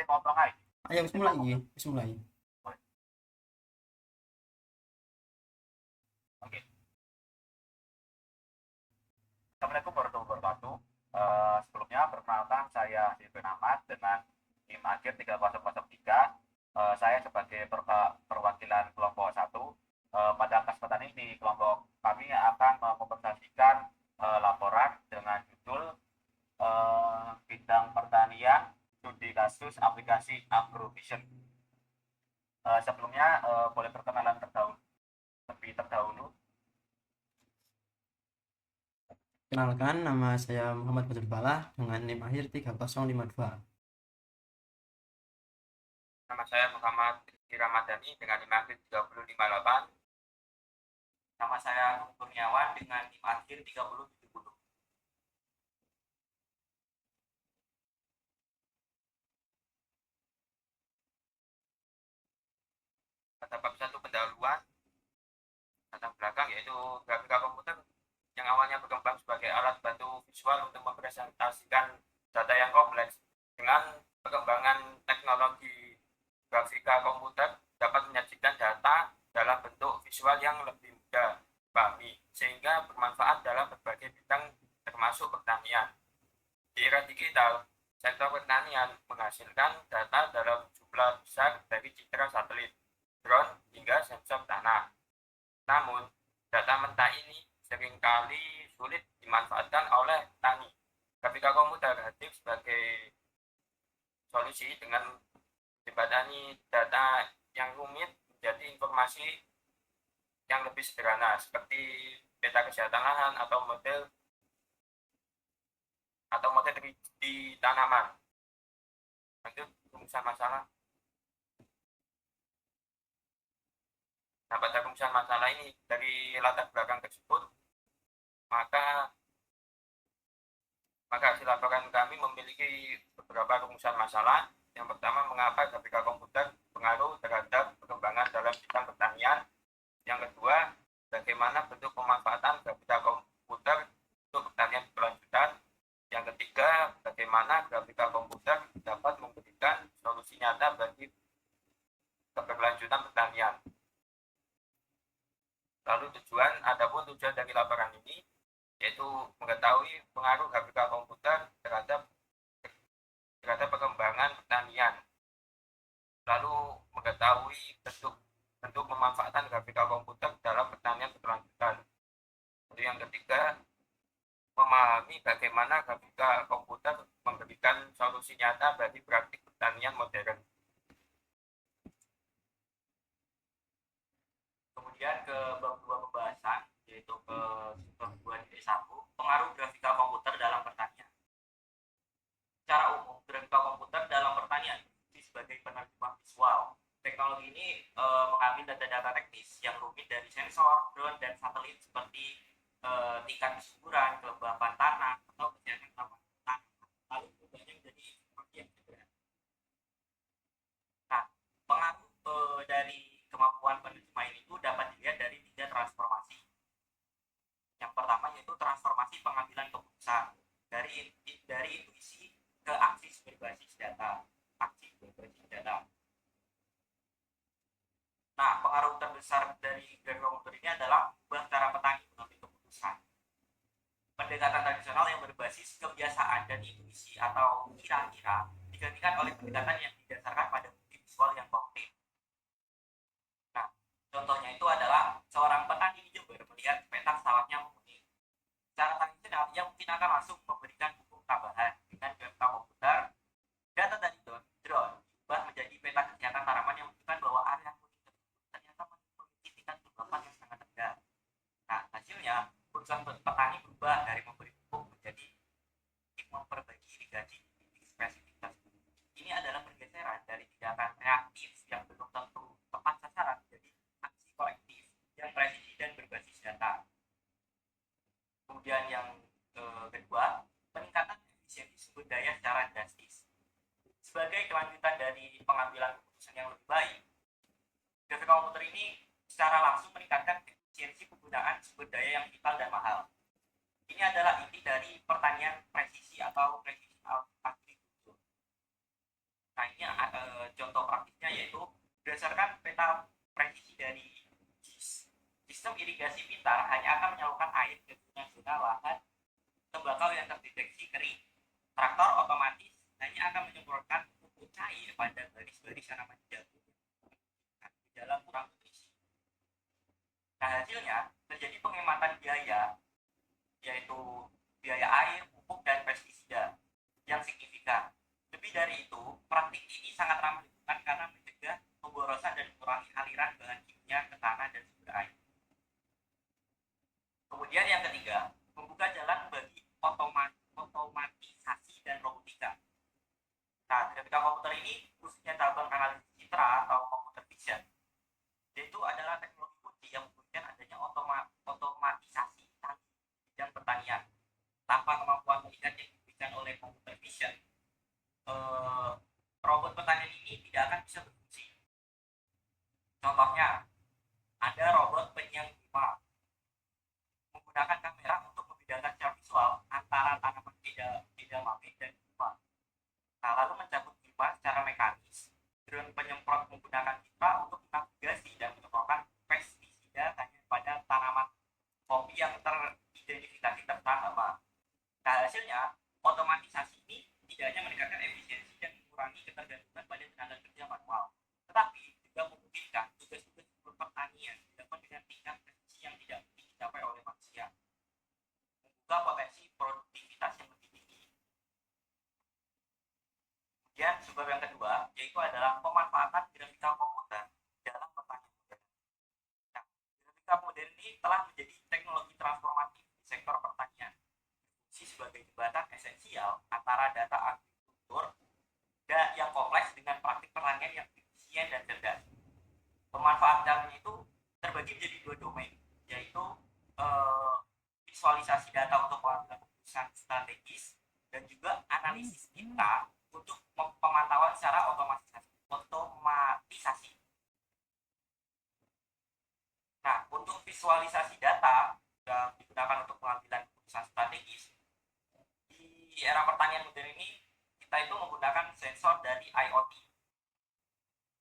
potong aja. Ayo wis mulai iki, wis mulai. Oke. Assalamualaikum warahmatullahi wabarakatuh. Sebelumnya perkenalkan saya Silvin Ahmad dengan NIM akhir 3003. Saya sebagai perwakilan kelompok 1. Pada kesempatan ini kelompok kami akan mempresentasikan laporan dengan judul bidang pertanian studi kasus aplikasi agrovision. Sebelumnya boleh perkenalan terlebih terdahulu. Kenalkan, nama saya Muhammad Badrul Falah dengan NIM akhir 3052. Nama saya Muhammad Rizky Ramadhani dengan NIM akhir 3058. Nama saya Kurniawan dengan NIM akhir 3070. Pada bab 1 pendahuluan, latar belakang yaitu grafika komputer yang awalnya berkembang sebagai alat bantu visual untuk mempresentasikan data yang kompleks. Dengan perkembangan teknologi grafika komputer dapat menyajikan data dalam bentuk visual yang lebih mudah dipahami sehingga bermanfaat dalam berbagai bidang termasuk pertanian. Di era digital, sektor pertanian menghasilkan data dalam jumlah besar dari citra satelit, drone hingga sensor tanah. Namun, data mentah ini seringkali sulit dimanfaatkan oleh petani. Grafika komputer hadir sebagai solusi dengan menjembatani data yang rumit menjadi informasi yang lebih sederhana seperti peta kesehatan lahan atau model di tanaman. Lanjut rumusan masalah. Nah, pada rumusan masalah ini dari latar belakang tersebut, maka hasil laporan kami memiliki beberapa rumusan masalah. Yang pertama, mengapa grafika komputer berpengaruh terhadap perkembangan dalam bidang pertanian. Yang kedua, bagaimana bentuk pemanfaatan grafika komputer untuk pertanian berkelanjutan. Yang ketiga, bagaimana grafika komputer dapat memberikan solusi nyata bagi keberlanjutan pertanian. Lalu adapun tujuan dari laporan ini yaitu mengetahui pengaruh grafika komputer terhadap perkembangan pertanian. Lalu mengetahui bentuk pemanfaatan grafika komputer dalam pertanian berkelanjutan. Lalu yang ketiga, memahami bagaimana grafika komputer memberikan solusi nyata bagi praktik pertanian modern. Kemudian ke bab 2 pembahasan, yaitu ke bab 2 titik 1, pengaruh grafika komputer dalam pertanian. Secara umum, grafika komputer dalam pertanian sebagai penerjemah visual. Teknologi ini mengambil data-data teknis yang rumit dari sensor, drone, dan satelit seperti tingkat kesuburan, kelembapan tanah, atau kesehatan tanaman. Lalu berubahnya menjadi informasi yang sederhana. Nah, pengaruh dari kemampuan penerjemahan itu dapat dilihat dari 3 transformasi. Yang pertama yaitu transformasi pengambilan keputusan dari intuisi ke aksi berbasis data. Nah, pengaruh terbesar dari grafika komputer ini adalah mengubah cara petani mengambil keputusan. Pendekatan tradisional yang berbasis kebiasaan dan intuisi atau kira-kira digantikan oleh pendekatan yang didasarkan pada bukti visual yang konkret. Nah, contohnya itu adalah seorang petani di Jember melihat peta sawahnya menguning. Secara tradisional, ia mungkin akan langsung memberikan pupuk tambahan. Dengan grafika komputer, data dari drone diubah menjadi peta kesehatan tanaman yang menunjukkan bahwa area kuning tersebut ternyata memiliki tingkat kelembapan yang sangat rendah. Nah, hasilnya keputusan petani berubah dari memberi pupuk menjadi memperbaiki irigasi di titik spesifik tersebut. Ini adalah pergeseran dari tindakan reaktif yang belum tentu tepat sasaran menjadi aksi kolektif yang presisi dan berbasis data. Kemudian yang kedua, peningkatan efisiensi sumber daya secara drastis. Sebagai kelanjutan dari pengambilan keputusan yang lebih baik, grafika komputer ini secara langsung meningkatkan efisiensi penggunaan sumber daya yang vital dan mahal. Ini adalah inti dari pertanian presisi atau presisi agrikultur. Nah, ini berdasarkan peta presisi dari JIS, sistem irigasi pintar hanya akan menyalurkan air ke zona lahan tembakau yang terdeteksi kering. Traktor otomatis hanya akan menyemprotkan pupuk cair pada baris-baris tanaman jagung dalam kurang nutrisi. Nah, hasilnya terjadi penghematan biaya, yaitu biaya air, pupuk, dan pestisida yang signifikan. Lebih dari itu, praktik ini sangat ramah lingkungan karena mencegah pemborosan dan mengurangi aliran bahan kimia ke tanah dan sumber air. Kemudian yang ketiga, membuka jalan bagi otomatisasi dan robotika. Nah, dinamika komputer ini khususnya cabang analisis citra atau computer vision, yaitu adalah teknologi kunci yang membuktikan adanya otomatisasi bidang pertanian. Tanpa kemampuan melihat yang diberikan oleh computer vision, robot pertanian ini tidak akan bisa berfungsi. Contohnya, ada robot penyiang gema menggunakan kamera untuk membedakan secara visual antara tanaman edamame dan gema. Nah, lalu mencabut gema secara mekanis. Drone penyemprot menggunakan citra untuk navigasi dan menyemprotkan pestisida hanya pada tanaman kopi yang teridentifikasi terserang hama. Nah, hasilnya otomatisasi ini tidak hanya meningkatkan efisiensi dan mengurangi ketergantungan pada tenaga kerja manual, tetapi juga memungkinkan tugas-tugas pertanian dilakukan dengan tingkat presisi yang tidak mungkin dicapai oleh manusia, membuka potensi produktivitas yang lebih tinggi. Kemudian sebab yang kedua yaitu adalah pemanfaatan grafika komputer dalam pertanian modern. Nah, grafika modern ini telah menjadi teknologi transformatif di sektor pertanian, berfungsi sebagai jembatan esensial antara data agrikultur yang kompleks dengan praktik pertanian yang efisien dan cerdas. Pemanfaatannya itu terbagi menjadi dua domain, yaitu visualisasi data untuk pengambilan keputusan strategis dan juga analisis data untuk pemantauan secara otomatisasi. Nah, untuk visualisasi data yang digunakan untuk pengambilan keputusan strategis di era pertanian modern ini, kita itu menggunakan sensor dari IoT.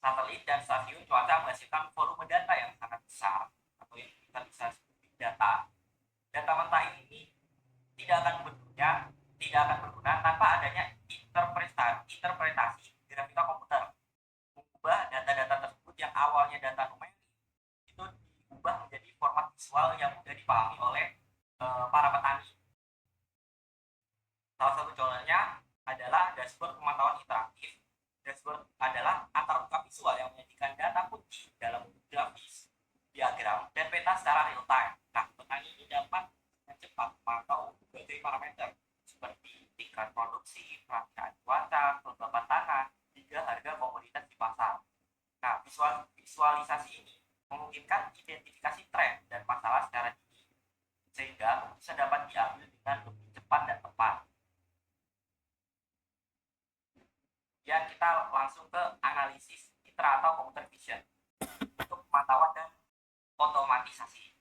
Satelit dan stasiun cuaca menghasilkan volume data yang sangat besar, atau yang kita bisa sebut data. Data mentah ini tidak akan berguna tanpa adanya interpretasi grafika komputer. Mengubah data-data tersebut yang awalnya data numerik itu diubah menjadi format visual yang mudah dipahami oleh para petani. Salah satu contohnya adalah dashboard pemantauan interaktif. Dashboard adalah antarmuka visual yang menyajikan data kunci dalam bentuk grafis, diagram, dan peta secara real time. Nah, petani ini dapat dengan cepat memantau berbagai parameter seperti tingkat produksi, perhatian cuaca, kelembapan tanah, hingga harga komoditas di pasar. Nah, visualisasi ini memungkinkan identifikasi tren dan masalah secara dini, sehingga bisa dapat diambil dengan lebih cepat dan tepat. Kemudian kita langsung ke analisis citra atau computer vision untuk pemantauan dan otomatisasi.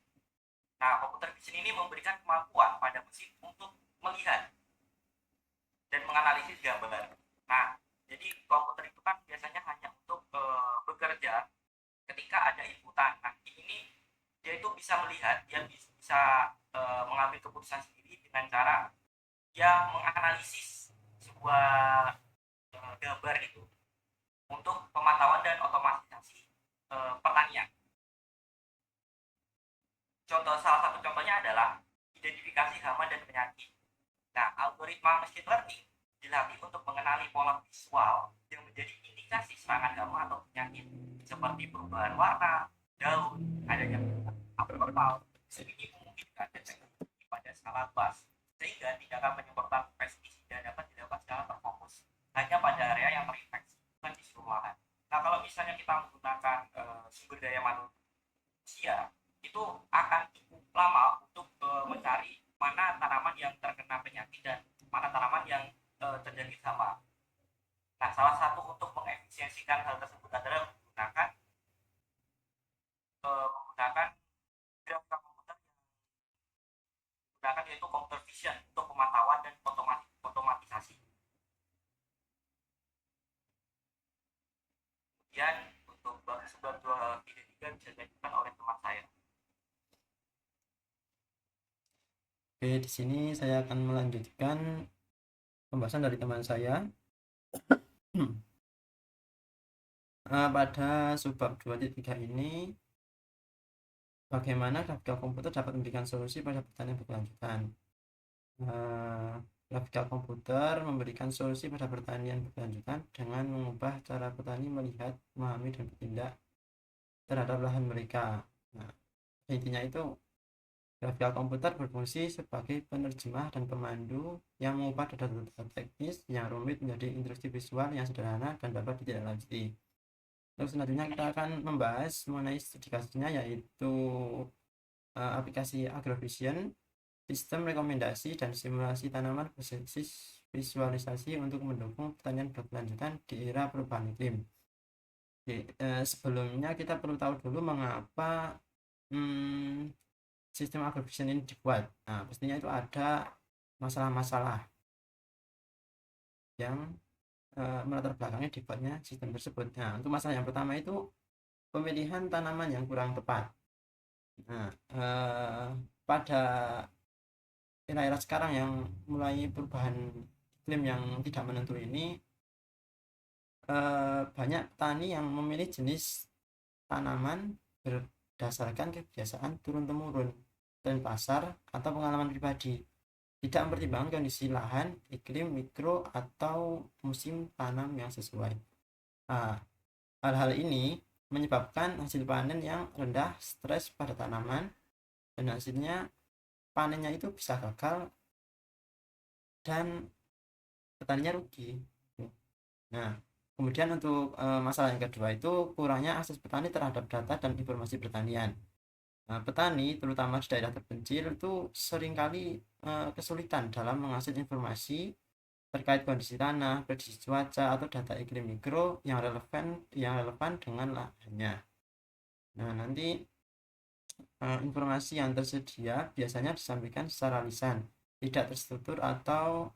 Nah, computer vision ini memberikan kemampuan pada mesin untuk melihat dan menganalisis gambar. Nah, jadi komputer itu kan biasanya hanya untuk bekerja ketika ada inputan. Nah, ini dia itu bisa melihat, dia bisa mengambil keputusan sendiri dengan cara dia menganalisis sebuah gambar itu untuk pemantauan dan otomatisasi pertanian. Salah satu contohnya adalah identifikasi hama dan penyakit. Nah, algoritma machine learning dilatih untuk mengenali pola visual yang menjadi indikasi serangan hama atau penyakit, seperti perubahan warna, daun, adanya abu kepal. Ini memungkinkan deteksi pada skala luas, sehingga tindakan penyemprotan pestisida dapat dilakukan secara terfokus hanya pada area yang terinfeksi, bukan di seluruh lahan. Nah, kalau misalnya kita menggunakan sumber daya manusia, itu akan cukup lama untuk mencari mana tanaman yang terkena penyakit dan mana tanaman yang terjangkit hama. Nah, salah satu untuk mengefisiensikan hal tersebut adalah menggunakan grafika komputer yang digunakan yaitu computer vision untuk pemantauan dan otomatisasi. Kemudian untuk bab yang dilakukan oleh teman saya. Oke, di sini saya akan melanjutkan pembahasan dari teman saya. Pada subbab 2.3 ini, bagaimana grafika komputer dapat memberikan solusi pada pertanian berkelanjutan. Grafika komputer memberikan solusi pada pertanian berkelanjutan dengan mengubah cara petani melihat, memahami, dan bertindak terhadap lahan mereka. Nah, intinya itu grafika komputer berfungsi sebagai penerjemah dan pemandu yang mengubah data-data teknis yang rumit menjadi instruksi visual yang sederhana dan dapat ditindaklanjuti. Terus selanjutnya kita akan membahas mengenai studi kasusnya, yaitu aplikasi Agrovision, sistem rekomendasi dan simulasi tanaman berbasis visualisasi untuk mendukung pertanian berkelanjutan di era perubahan iklim. Sebelumnya kita perlu tahu dulu mengapa sistem Agrovision ini dibuat. Nah, pastinya itu ada masalah-masalah yang melatar belakangnya dibuatnya sistem tersebut. Nah, untuk masalah yang pertama itu pemilihan tanaman yang kurang tepat. Nah, pada era-era sekarang yang mulai perubahan iklim yang tidak menentu ini, banyak petani yang memilih jenis tanaman berdasarkan kebiasaan turun-temurun, tren pasar, atau pengalaman pribadi, tidak mempertimbangkan kondisi lahan, iklim, mikro, atau musim tanam yang sesuai. Hal-hal ini menyebabkan hasil panen yang rendah, stres pada tanaman, dan hasilnya panennya itu bisa gagal dan petaninya rugi. Nah, kemudian untuk masalah yang kedua itu kurangnya akses petani terhadap data dan informasi pertanian. Petani terutama di daerah terpencil itu seringkali kesulitan dalam mengakses informasi terkait kondisi tanah, prediksi cuaca, atau data iklim mikro yang relevan dengan lahannya. Nah, nanti informasi yang tersedia biasanya disampaikan secara lisan, tidak terstruktur, atau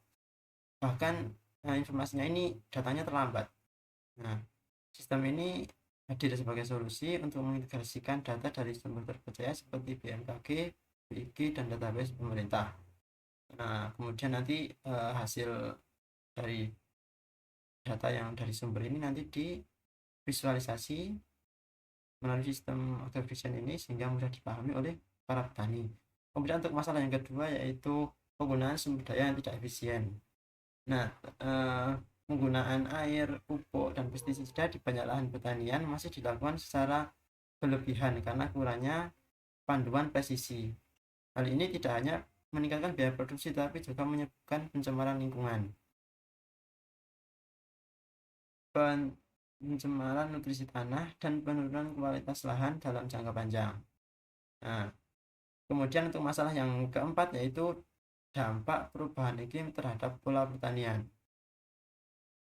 bahkan informasinya ini datanya terlambat. Nah, sistem ini hadir sebagai solusi untuk mengintegrasikan data dari sumber terpercaya seperti BMKG, BIG, dan database pemerintah. Nah, kemudian nanti hasil dari data yang dari sumber ini nanti divisualisasi melalui sistem Agrovision ini sehingga mudah dipahami oleh para petani. Kemudian untuk masalah yang kedua yaitu penggunaan sumber daya yang tidak efisien. Nah, penggunaan air, pupuk, dan pestisida di banyak lahan pertanian masih dilakukan secara berlebihan karena kurangnya panduan presisi. Hal ini tidak hanya meningkatkan biaya produksi tapi juga menyebabkan pencemaran lingkungan, pencemaran nutrisi tanah, dan penurunan kualitas lahan dalam jangka panjang. Nah, kemudian untuk masalah yang keempat yaitu dampak perubahan iklim terhadap pola pertanian.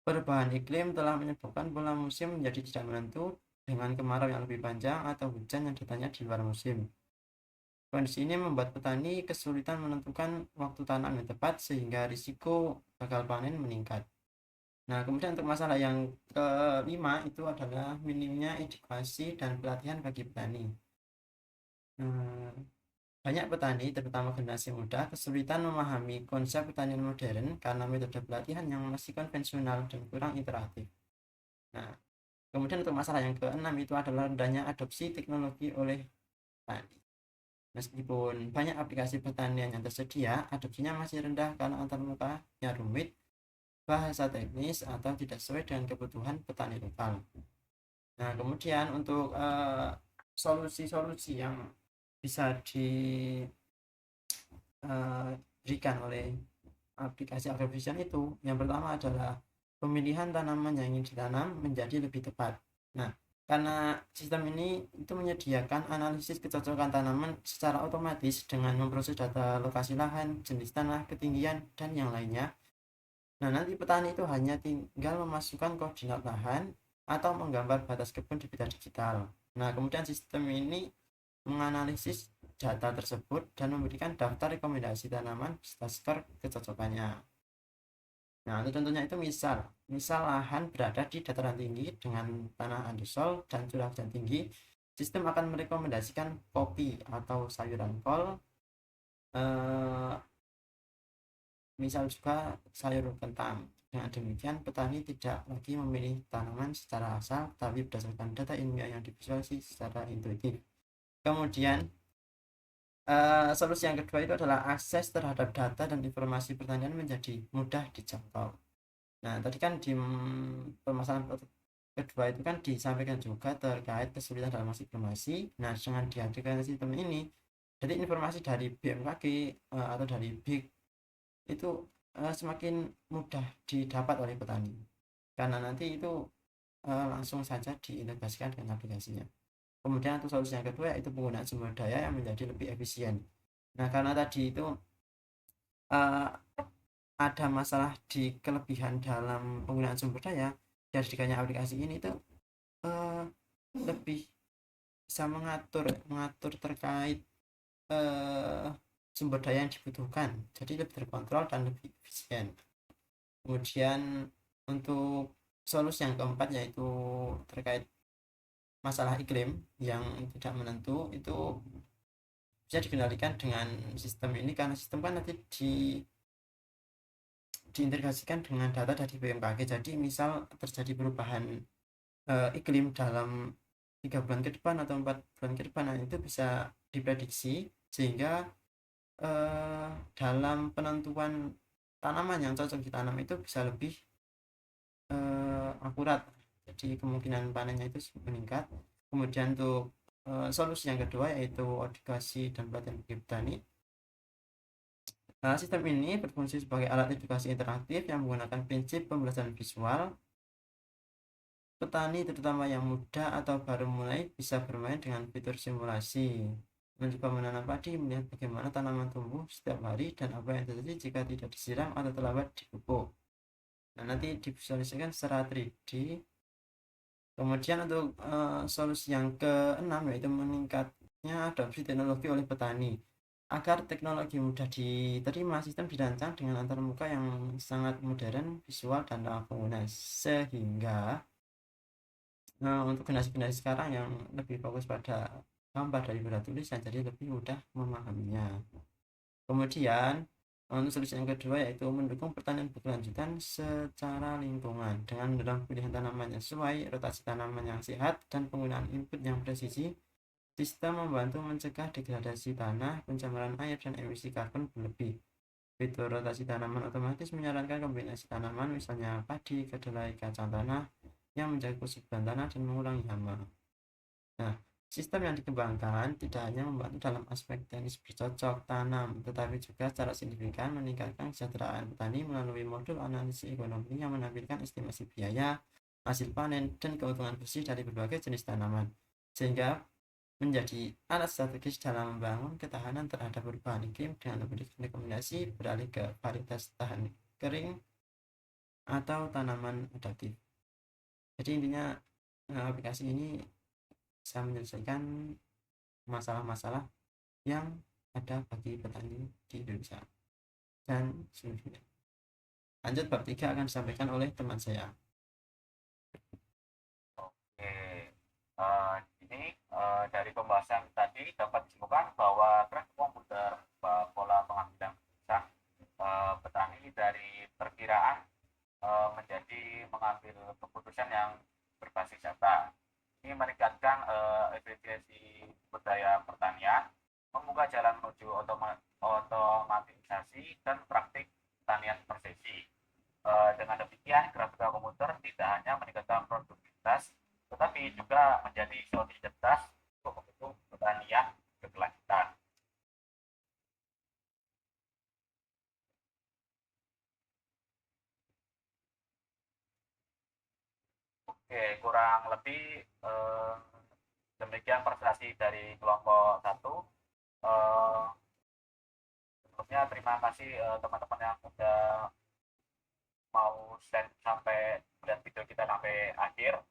Perubahan iklim telah menyebabkan pola musim menjadi tidak menentu dengan kemarau yang lebih panjang atau hujan yang datangnya di luar musim. Kondisi ini membuat petani kesulitan menentukan waktu tanam yang tepat sehingga risiko gagal panen meningkat. Nah, kemudian untuk masalah yang kelima itu adalah minimnya edukasi dan pelatihan bagi petani. Banyak petani, terutama generasi muda, kesulitan memahami konsep pertanian modern karena metode pelatihan yang masih konvensional dan kurang interaktif. Nah, kemudian untuk masalah yang keenam itu adalah rendahnya adopsi teknologi oleh petani. Meskipun banyak aplikasi pertanian yang tersedia, adopsinya masih rendah karena antarmukanya rumit, bahasa teknis, atau tidak sesuai dengan kebutuhan petani lokal. Nah, kemudian untuk solusi-solusi yang bisa diberikan oleh aplikasi Agrovision itu, yang pertama adalah pemilihan tanaman yang ingin ditanam menjadi lebih tepat. Nah, karena sistem ini itu menyediakan analisis kecocokan tanaman secara otomatis dengan memproses data lokasi lahan, jenis tanah, ketinggian, dan yang lainnya. Nah, nanti petani itu hanya tinggal memasukkan koordinat lahan atau menggambar batas kebun di peta digital. Nah, kemudian sistem ini menganalisis data tersebut dan memberikan daftar rekomendasi tanaman beserta skor kecocokannya. Nah, itu contohnya itu misal lahan berada di dataran tinggi dengan tanah undersoil dan curah hujan tinggi, sistem akan merekomendasikan kopi atau sayuran kol, misal juga sayur kentang. Dengan demikian, petani tidak lagi memilih tanaman secara asal, tapi berdasarkan data ilmiah yang divisualisasi secara intuitif. Kemudian, solusi yang kedua itu adalah akses terhadap data dan informasi pertanian menjadi mudah dijangkau. Nah, tadi kan di permasalahan kedua itu kan disampaikan juga terkait kesulitan dalam informasi. Nah, dengan dihadirkan sistem ini, jadi informasi dari BMKG atau dari BIK itu semakin mudah didapat oleh petani, karena nanti itu langsung saja diintegrasikan dengan aplikasinya. Kemudian untuk solusi yang kedua yaitu penggunaan sumber daya yang menjadi lebih efisien. Nah, karena tadi itu uh, ada masalah di kelebihan dalam penggunaan sumber daya, jadikannya aplikasi ini itu uh, lebih bisa mengatur terkait sumber daya yang dibutuhkan, jadi lebih terkontrol dan lebih efisien. Kemudian untuk solusi yang keempat yaitu terkait masalah iklim yang tidak menentu, itu bisa dikendalikan dengan sistem ini, karena sistem kan nanti diintegrasikan dengan data dari BMKG. Jadi misal terjadi perubahan iklim dalam 3 bulan ke depan atau 4 bulan ke depan, nah itu bisa diprediksi, sehingga dalam penentuan tanaman yang cocok ditanam itu bisa lebih akurat, jadi kemungkinan panennya itu meningkat. Kemudian untuk solusi yang kedua yaitu edukasi dan pelatihan bagi petani. Nah, sistem ini berfungsi sebagai alat edukasi interaktif yang menggunakan prinsip pembelajaran visual. Petani terutama yang muda atau baru mulai bisa bermain dengan fitur simulasi, mencoba menanam padi, melihat bagaimana tanaman tumbuh setiap hari dan apa yang terjadi jika tidak disiram atau terlambat dipupuk. Nah, nanti divisualisasikan secara 3D. Kemudian untuk solusi yang keenam yaitu meningkatnya adopsi teknologi oleh petani. Agar teknologi mudah diterima, sistem dirancang dengan antarmuka yang sangat modern, visual, dan ramah pengguna, sehingga untuk generasi-generasi sekarang yang lebih fokus pada gambar daripada tulisan, jadi lebih mudah memahaminya. Kemudian untuk solusi yang kedua yaitu mendukung pertanian berkelanjutan secara lingkungan dengan mendorong pilihan tanaman yang sesuai, rotasi tanaman yang sehat, dan penggunaan input yang presisi. Sistem membantu mencegah degradasi tanah, pencemaran air, dan emisi karbon berlebih. Fitur rotasi tanaman otomatis menyarankan kombinasi tanaman, misalnya padi, kedelai, kacang tanah, yang menjaga kesuburan tanah dan mengurangi hama. Nah, sistem yang dikembangkan tidak hanya membantu dalam aspek teknis bercocok tanam, tetapi juga secara signifikan meningkatkan kesejahteraan petani melalui modul analisis ekonomi yang menampilkan estimasi biaya, hasil panen, dan keuntungan bersih dari berbagai jenis tanaman, sehingga menjadi alat strategis dalam membangun ketahanan terhadap perubahan iklim dengan memberikan rekomendasi beralih ke varietas tahan kering atau tanaman adaptif. Jadi intinya aplikasi ini bisa menyelesaikan masalah-masalah yang ada bagi petani di Indonesia dan seluruh dunia. Lanjut, bab 3 akan disampaikan oleh teman saya. Oke, ini dari pembahasan tadi dapat disimpulkan bahwa tren komputer pola pengambilan keputusan petani dari perkiraan menjadi mengambil keputusan yang berbasis data. Ini meningkatkan efisiensi budaya pertanian, membuka jalan menuju otomatisasi dan praktik pertanian presisi. Dengan demikian, grafika komputer tidak hanya meningkatkan produktivitas, tetapi juga menjadi solusi cerdas untuk mendukung pertanian berkelanjutan. Oke, kurang lebih demikian presentasi dari kelompok 1. Sebelumnya terima kasih teman-teman yang sudah mau stand sampai lihat video kita sampai akhir.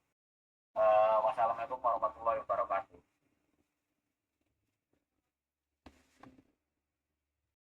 Wassalamualaikum warahmatullahi wabarakatuh.